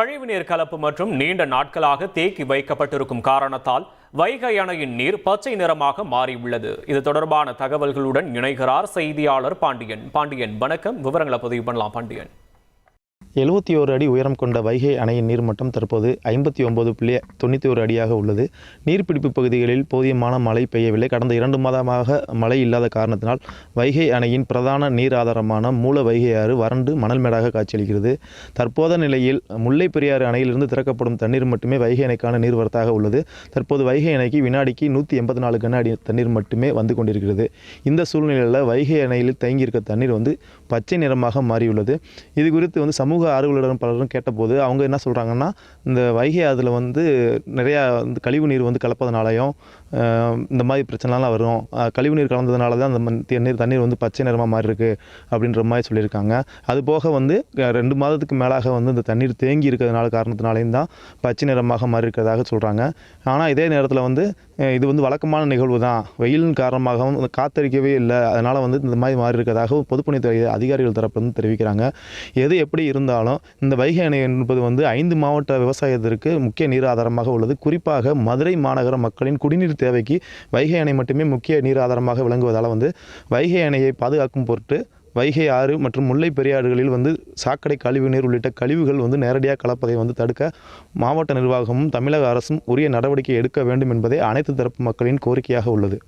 கழிவுநீர் கலப்பு மற்றும் நீண்ட நாட்களாக தேக்கி வைக்கப்பட்டிருக்கும் காரணத்தால் வைகை அணையின் நீர் பச்சை நிறமாக மாறியுள்ளது. இது தொடர்பான தகவல்களுடன் இணைகிறார் செய்தியாளர் பாண்டியன். வணக்கம், விவரங்களை பதிவு பண்ணலாம் பாண்டியன். 71 அடி உயரம் கொண்ட வைகை அணையின் நீர்மட்டம் தற்போது 59.91 அடியாக உள்ளது. நீர்பிடிப்பு பகுதிகளில் போதியமான மழை பெய்யவில்லை. கடந்த 2 மாதமாக மழை இல்லாத காரணத்தினால் வைகை அணையின் பிரதான நீர் ஆதாரமான மூல வைகை ஆறு வறண்டு மணல்மேடாக காட்சியளிக்கிறது. தற்போதைய நிலையில் முல்லை பெரியாறு அணையிலிருந்து திறக்கப்படும் தண்ணீர் மட்டுமே வைகை அணைக்கான நீர்வரத்தாக உள்ளது. தற்போது வைகை அணைக்கு வினாடிக்கு 184 கன அடி தண்ணீர் மட்டுமே வந்து கொண்டிருக்கிறது. இந்த சூழ்நிலையில் வைகை அணையில் தேங்கியிருக்க தண்ணீர் பச்சை நிறமாக மாறியுள்ளது. இது குறித்து சமூக ஆர்வலர்களும் பலரும் கேட்டபோது அவங்க என்ன சொல்கிறாங்கன்னா, இந்த வைகை அதில் நிறையா கழிவு நீர் கலப்பதனாலையும் இந்த மாதிரி பிரச்சனைலாம் வரும். கழிவுநீர் கலந்ததுனால தான் அந்த தண்ணீர் பச்சை நிறமாக மாறி இருக்கு அப்படின்ற மாதிரி சொல்லியிருக்காங்க. அதுபோக 2 மாதத்துக்கு மேலாக இந்த தண்ணீர் தேங்கி இருக்கிறதுனால காரணத்தினாலேயும் தான் பச்சை நிறமாக மாறி இருக்கிறதாக சொல்கிறாங்க. ஆனால் இதே நேரத்தில் இது வழக்கமான நிகழ்வு தான், வெயிலின் காரணமாகவும் காத்தடிக்கவே இல்லை, அதனால் இந்த மாதிரி மாறி இருக்கிறதாக பொதுப்பணித்துறை அதிகாரிகள் தரப்பு தெரிவிக்கிறாங்க. எது எப்படி இருந்தாலும் இந்த வைகை அணை என்பது 5 மாவட்ட விவசாயத்திற்கு முக்கிய நீர் ஆதாரமாக உள்ளது. குறிப்பாக மதுரை மாநகர மக்களின் குடிநீர் தேவைக்கு வைகை அணை மட்டுமே முக்கிய நீர் ஆதாரமாக விளங்குவதால் வைகை அணையை பாதுகாக்கும் பொருட்டு வைகை ஆறு மற்றும் முல்லை பெரியாறுகளில் சாக்கடை கழிவுநீர் உள்ளிட்ட கழிவுகள் நேரடியாக கலப்பதை தடுக்க மாவட்ட நிர்வாகமும் தமிழக அரசும் உரிய நடவடிக்கை எடுக்க வேண்டும் என்பதே அனைத்து தரப்பு மக்களின் கோரிக்கையாக உள்ளது.